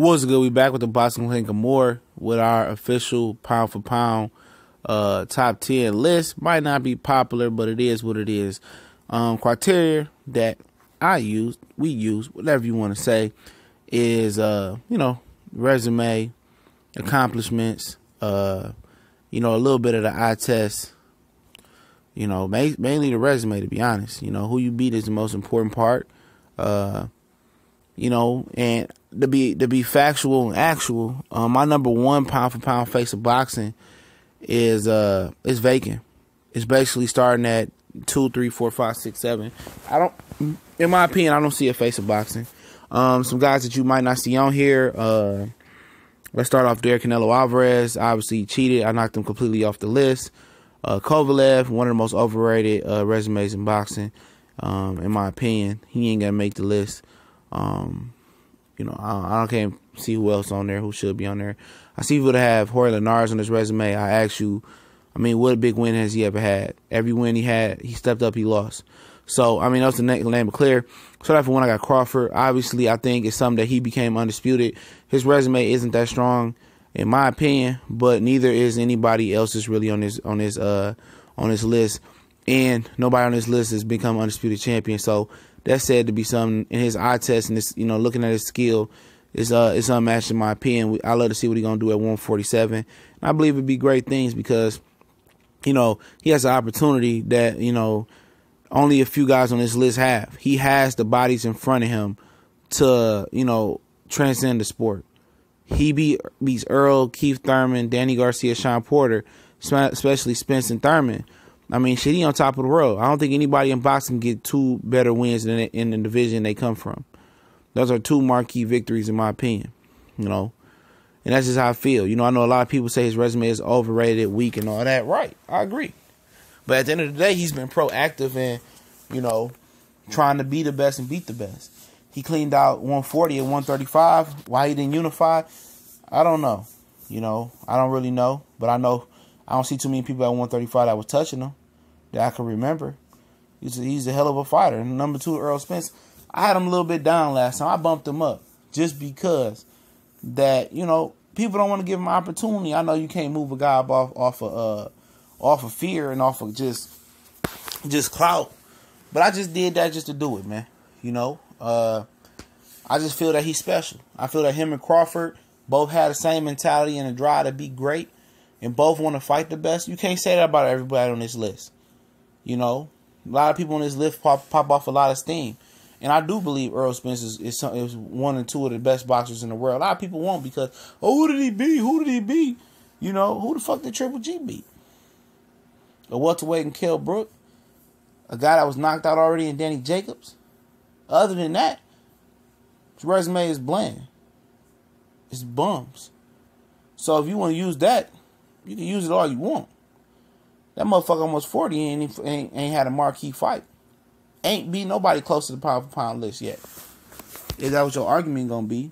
What's good? We back with the Boxing Clinic and more with our official pound for pound top 10 list. Might not be popular, but it is what it is. Criteria that we use, whatever you want to say, is resume, accomplishments, a little bit of the eye test. Mainly the resume, to be honest. Who you beat is the most important part. And to be factual and actual, my number one pound for pound face of boxing is vacant. It's basically starting at 2, 3, 4, 5, 6, 7. In my opinion, I don't see a face of boxing. Some guys that you might not see on here. Let's start off there. Canelo Alvarez, obviously he cheated. I knocked him completely off the list. Kovalev, one of the most overrated resumes in boxing. In my opinion, he ain't gonna make the list. I can't see who else on there, who should be on there. I see people that have Jorge Linares on his resume. I ask you, what a big win has he ever had? Every win he had, he stepped up, he lost. So, that was the name of clear. So that for when I got Crawford, obviously I think it's something that he became undisputed. His resume isn't that strong, in my opinion, but neither is anybody else's really on this list. And nobody on this list has become undisputed champion. So that's said to be something in his eye test and this, looking at his skill is unmatched in my opinion. I love to see what he's gonna do at 147. And I believe it'd be great things because, he has an opportunity that, only a few guys on this list have. He has the bodies in front of him to, transcend the sport. He beats Earl, Keith Thurman, Danny Garcia, Sean Porter, especially Spence and Thurman. He on top of the world. I don't think anybody in boxing get two better wins in the division they come from. Those are two marquee victories in my opinion, And that's just how I feel. I know a lot of people say his resume is overrated, weak, and all that. Right, I agree. But at the end of the day, he's been proactive in, trying to be the best and beat the best. He cleaned out 140 and 135. Why he didn't unify, I don't know. I don't really know. But I know I don't see too many people at 135 that was touching him that I can remember. He's a hell of a fighter. And number 2, Earl Spence, I had him a little bit down last time. I bumped him up just because that, people don't want to give him an opportunity. I know you can't move a guy up off of fear and off of just clout. But I just did that just to do it, man. I just feel that he's special. I feel that him and Crawford both had the same mentality and a drive to be great and both want to fight the best. You can't say that about everybody on this list. A lot of people on this list pop off a lot of steam. And I do believe Earl Spence is one and two of the best boxers in the world. A lot of people won't because, who did he beat? Who did he beat? Who the fuck did Triple G beat? A welterweight in Kell Brook? A guy that was knocked out already in Danny Jacobs? Other than that, his resume is bland. It's bums. So if you want to use that, you can use it all you want. That motherfucker almost 40 and ain't had a marquee fight. Ain't beat nobody close to the pound for pound list yet. Is that what your argument gonna be?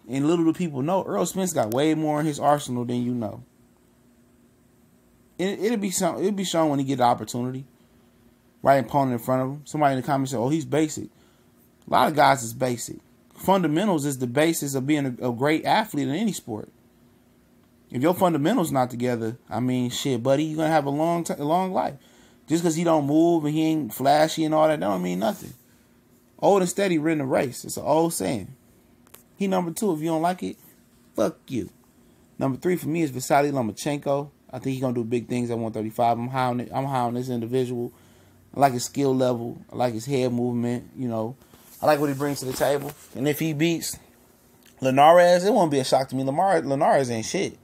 And little do people know, Earl Spence got way more in his arsenal than you know. It'll be shown when he get the opportunity. Right opponent in front of him. Somebody in the comments say, he's basic. A lot of guys is basic. Fundamentals is the basis of being a great athlete in any sport. If your fundamentals not together, shit, buddy, you're going to have a long life. Just because he don't move and he ain't flashy and all that don't mean nothing. Old and steady win the race. It's an old saying. He number 2. If you don't like it, fuck you. Number 3 for me is Vasily Lomachenko. I think he's going to do big things at 135. I'm high on this individual. I like his skill level. I like his head movement. I like what he brings to the table. And if he beats Linares, it won't be a shock to me. Linares ain't shit.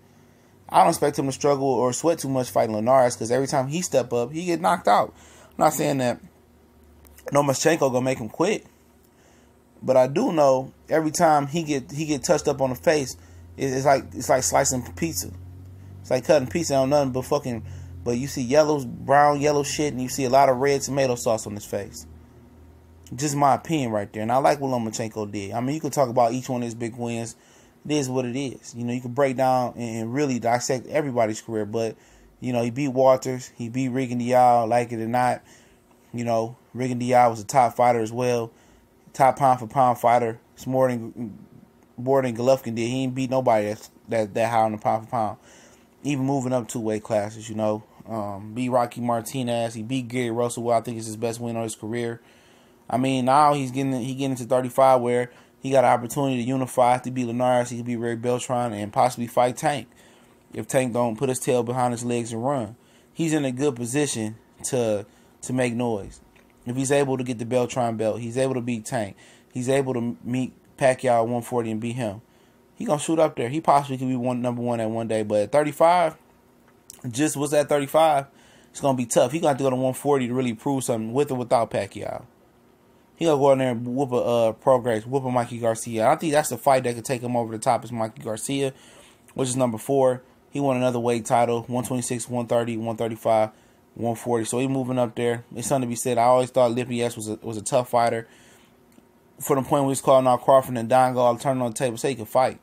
I don't expect him to struggle or sweat too much fighting Linares because every time he step up, he get knocked out. I'm not saying that Lomachenko gonna make him quit, but I do know every time he get touched up on the face, it's like slicing pizza. It's like cutting pizza on nothing but you see brown yellow shit, and you see a lot of red tomato sauce on his face. Just my opinion right there. And I like what Lomachenko did. You could talk about each one of his big wins. It is what it is. You can break down and really dissect everybody's career. But, he beat Walters. He beat Rigan Dial, like it or not. Rigan Dial was a top fighter as well. Top pound for pound fighter. It's more than more than Golovkin did. He ain't beat nobody that high on the pound for pound. Even moving up 2 weight classes, you know. Beat Rocky Martinez. He beat Gary Russell, I think is his best win of his career. I mean, now he getting to 35 where he got an opportunity to unify. To beat Linares, he could beat Ray Beltran and possibly fight Tank. If Tank don't put his tail behind his legs and run, he's in a good position to make noise. If he's able to get the Beltran belt, he's able to beat Tank. He's able to meet Pacquiao at 140 and beat him. He gonna shoot up there. He possibly could be number one at one day, but at 35, just what's at 35, it's gonna be tough. He gonna have to go to 140 to really prove something with or without Pacquiao. He gonna go in there and whoop a Mikey Garcia. I think that's the fight that could take him over the top is Mikey Garcia, which is number 4. He won another weight title, 126, 130, 135, 140. So he's moving up there. It's something to be said. I always thought Lippies was a tough fighter. From the point where he was calling out Crawford and Dongo, turning on the table, so he could fight.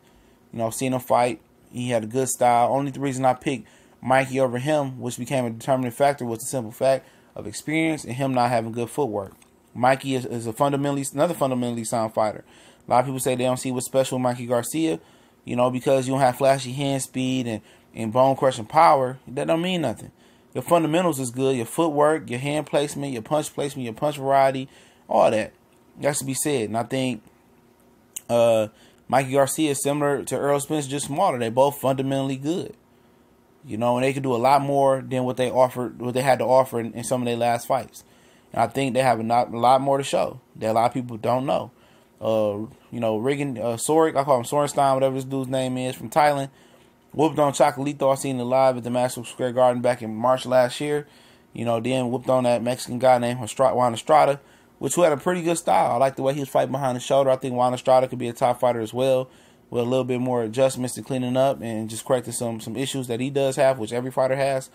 You know, seeing him fight, he had a good style. Only the reason I picked Mikey over him, which became a determining factor, was the simple fact of experience and him not having good footwork. Mikey is another fundamentally sound fighter. A lot of people say they don't see what's special with Mikey Garcia, you know, because you don't have flashy hand speed and bone crushing power. That don't mean nothing. Your fundamentals is good. Your footwork, your hand placement, your punch variety, all that. That should be said. And I think Mikey Garcia is similar to Earl Spence, just smaller. They both fundamentally good. You know, and they could do a lot more than what they had to offer in some of their last fights. And I think they have a lot more to show that a lot of people don't know. You know, Sorik, I call him Sorenstein, whatever this dude's name is, from Thailand, whooped on Chocolito. I seen him live at the Madison Square Garden back in March last year. You know, then whooped on that Mexican guy named Juan Estrada, which had a pretty good style. I like the way he was fighting behind the shoulder. I think Juan Estrada could be a top fighter as well, with a little bit more adjustments to cleaning up and just correcting some issues that he does have, which every fighter has.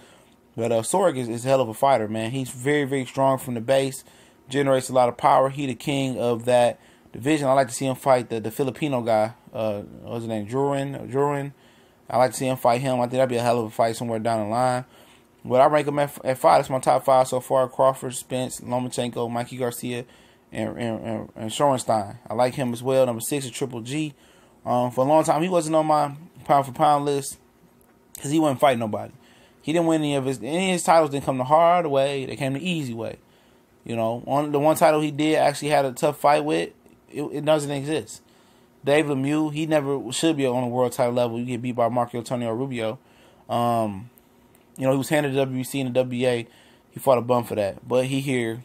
But Sorik is a hell of a fighter, man. He's very, very strong from the base, generates a lot of power. He the king of that division. I like to see him fight the Filipino guy. What's his name? Jurin. I like to see him fight him. I think that'd be a hell of a fight somewhere down the line. But I rank him at 5. That's my top 5 so far. Crawford, Spence, Lomachenko, Mikey Garcia, and Shorenstein. I like him as well. Number 6 is Triple G. For a long time, he wasn't on my pound-for-pound list because he wasn't fighting nobody. He didn't win any of his titles. Didn't come the hard way. They came the easy way. You know, on the one title he did actually had a tough fight with, it doesn't exist. Dave Lemieux, he never should be on a world title level. You get beat by Marco Antonio Rubio. You know, he was handed the WBC and the WBA. He fought a bum for that. But he here,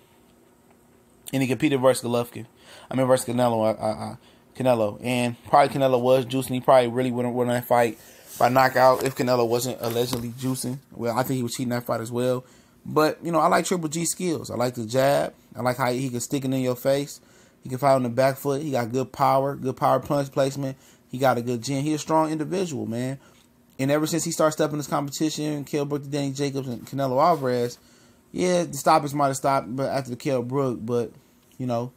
and he competed versus Golovkin. Versus Canelo. Canelo. And probably Canelo was juicing. He probably really wouldn't win that fight by knockout if Canelo wasn't allegedly juicing. Well, I think he was cheating that fight as well. But, you know, I like Triple G skills. I like the jab. I like how he can stick it in your face. He can fight on the back foot. He got good power punch placement. He got a good chin. He's a strong individual, man. And ever since he started stepping this competition, Kell Brook, Danny Jacobs, and Canelo Alvarez, yeah, the stoppage might have stopped but after the Kell Brook, but, you know,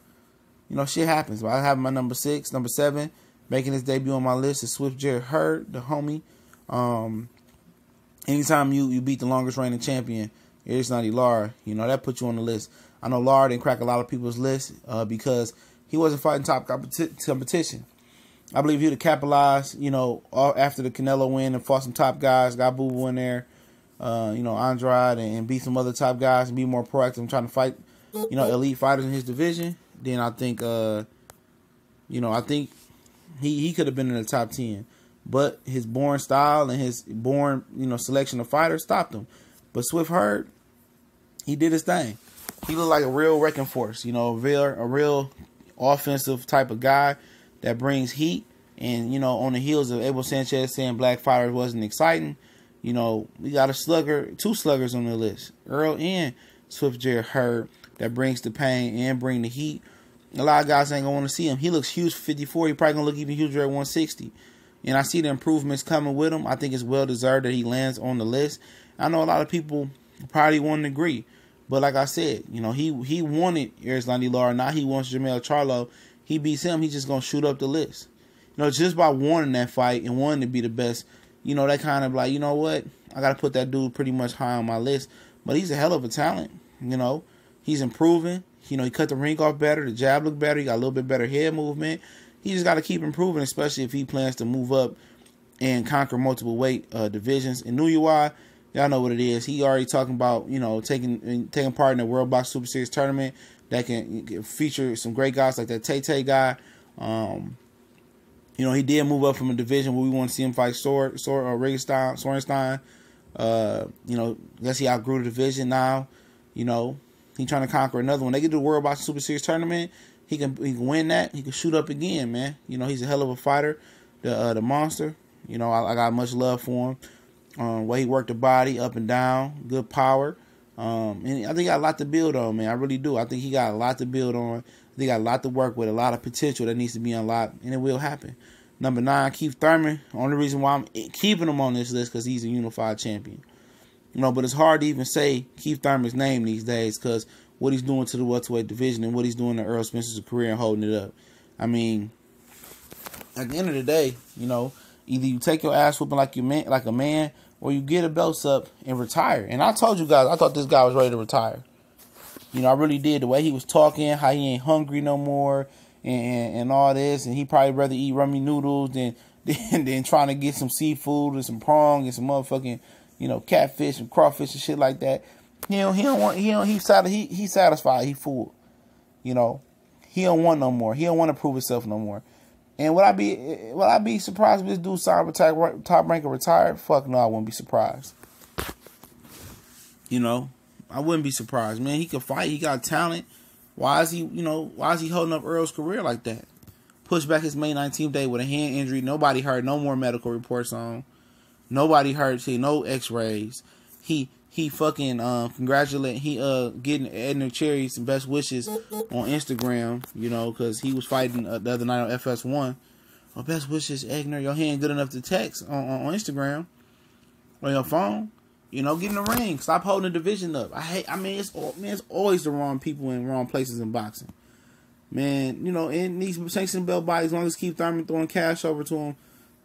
shit happens. But I have my number 6. Number 7, making his debut on my list is Swift Jerry Hurd, the homie. Anytime you beat the longest reigning champion, it's not Lara, you know, that puts you on the list. I know Lara didn't crack a lot of people's lists because he wasn't fighting top competition. I believe he would have capitalized, you know, after the Canelo win and fought some top guys, got Boo Boo in there, you know, Andrade, and beat some other top guys and be more proactive in trying to fight, you know, elite fighters in his division. Then I think, you know, I think he could have been in the top 10. But his born style and his born, you know, selection of fighters stopped him. But Swift Hurd, he did his thing. He looked like a real wrecking force, you know, a real offensive type of guy that brings heat. And, you know, on the heels of Abel Sanchez saying black fighters wasn't exciting, you know, we got two sluggers on the list, Earl and Swift Jerry Hurd, that brings the pain and bring the heat. A lot of guys ain't going to want to see him. He looks huge for 54. He probably going to look even huger at 160. And I see the improvements coming with him. I think it's well-deserved that he lands on the list. I know a lot of people probably wouldn't agree. But like I said, you know, he wanted Erislandy Lara. Now he wants Jermell Charlo. He beats him, he's just going to shoot up the list. You know, just by wanting that fight and wanting to be the best, you know, that kind of like, you know what? I got to put that dude pretty much high on my list. But he's a hell of a talent, you know. He's improving. You know, he cut the ring off better. The jab looked better. He got a little bit better head movement. he just got to keep improving, especially if he plans to move up and conquer multiple weight divisions. And Nuyiwa, y'all know what it is. He already talking about, you know, taking part in the World Box Super Series tournament that can feature some great guys like that Tay guy. You know, he did move up from a division where we want to see him fight Sorenstein. You know, I guess he outgrew the division now. You know, he trying to conquer another one. They get to the World Box Super Series tournament. He can win that. He can shoot up again, man. You know, he's a hell of a fighter. The monster. You know, I got much love for him. Way he worked the body up and down, good power. And I think he got a lot to build on, man. I really do. I think he got a lot to build on. I think he got a lot to work with, a lot of potential that needs to be unlocked, and it will happen. Number 9, Keith Thurman. Only reason why I'm keeping him on this list because he's a unified champion. You know, but it's hard to even say Keith Thurman's name these days because what he's doing to the welterweight division and what he's doing to Earl Spencer's career and holding it up. I mean, at the end of the day, you know, either you take your ass whooping like a man, or you get a belts up and retire. And I told you guys, I thought this guy was ready to retire. You know, I really did. The way he was talking, how he ain't hungry no more, and all this, and he probably rather eat rummy noodles than trying to get some seafood and some prong and some motherfucking, you know, catfish and crawfish and shit like that. He's satisfied. He full. You know, he don't want no more. He don't want to prove himself no more. And would I be surprised if this dude signed top rank or retired? Fuck no, I wouldn't be surprised. You know, I wouldn't be surprised, man. He could fight. He got talent. Why is he holding up Earl's career like that? Pushed back his May 19th day with a hand injury. Nobody heard no more medical reports on. Nobody heard, see, no x-rays. He fucking getting Edna Cherry some best wishes on Instagram, you know, because he was fighting the other night on FS1. Well, best wishes, Edna. Your hand good enough to text on Instagram or your phone. You know, get in the ring. Stop holding the division up. It's always the wrong people in wrong places in boxing. Man, you know, in these sanctioned belt bodies, as long as Keith Thurman throwing cash over to him,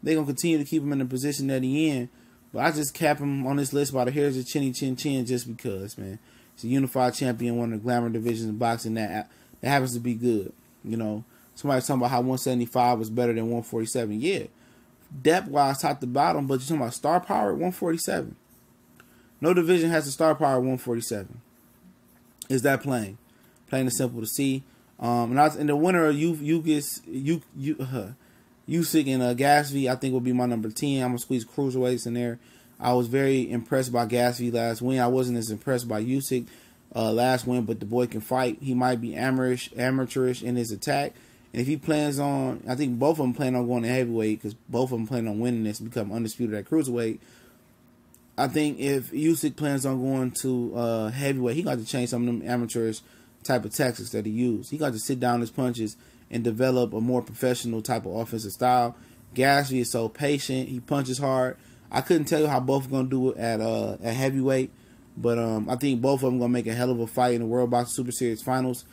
they're going to continue to keep him in the position that he in. But I just cap him on this list by the hairs of chinny chin chin just because, man. He's a unified champion, one of the glamour divisions in boxing that happens to be good. You know, somebody's talking about how 175 was better than 147. Yeah, depth-wise, top to bottom, but you're talking about star power at 147. No division has a star power at 147. Is that plain? Plain and simple to see. And the winner of Usyk and Gasly, I think will be my number 10. I'm gonna squeeze cruiserweights in there. I was very impressed by Gasly last win. I wasn't as impressed by Usyk last win, but the boy can fight. He might be amateurish in his attack. And if he plans on, I think both of them plan on going to heavyweight because both of them plan on winning this and become undisputed at cruiserweight. I think if Usyk plans on going to heavyweight, he got to change some of them amateurish type of tactics that he used. He got to sit down his punches and develop a more professional type of offensive style. Gasly is so patient. He punches hard. I couldn't tell you how both are going to do it at heavyweight, but I think both of them going to make a hell of a fight in the World Boxing Super Series finals.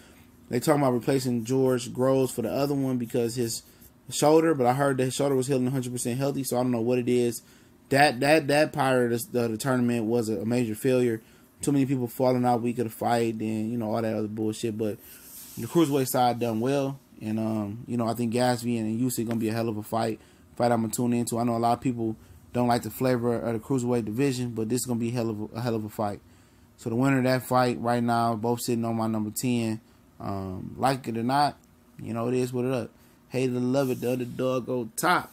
They talking about replacing George Groves for the other one because his shoulder, but I heard that his shoulder was healing 100% healthy, so I don't know what it is. That part of the tournament was a major failure. Too many people falling out week of the fight and, you know, all that other bullshit. But the cruiserweight side done well. And, you know, I think Gasly and Usyk going to be a hell of a fight I'm going to tune into. I know a lot of people don't like the flavor of the cruiserweight division, but this is going to be a hell of a fight. So the winner of that fight right now, both sitting on my number 10. Like it or not, you know, it is what it is. Hate it or love it, the underdog go top.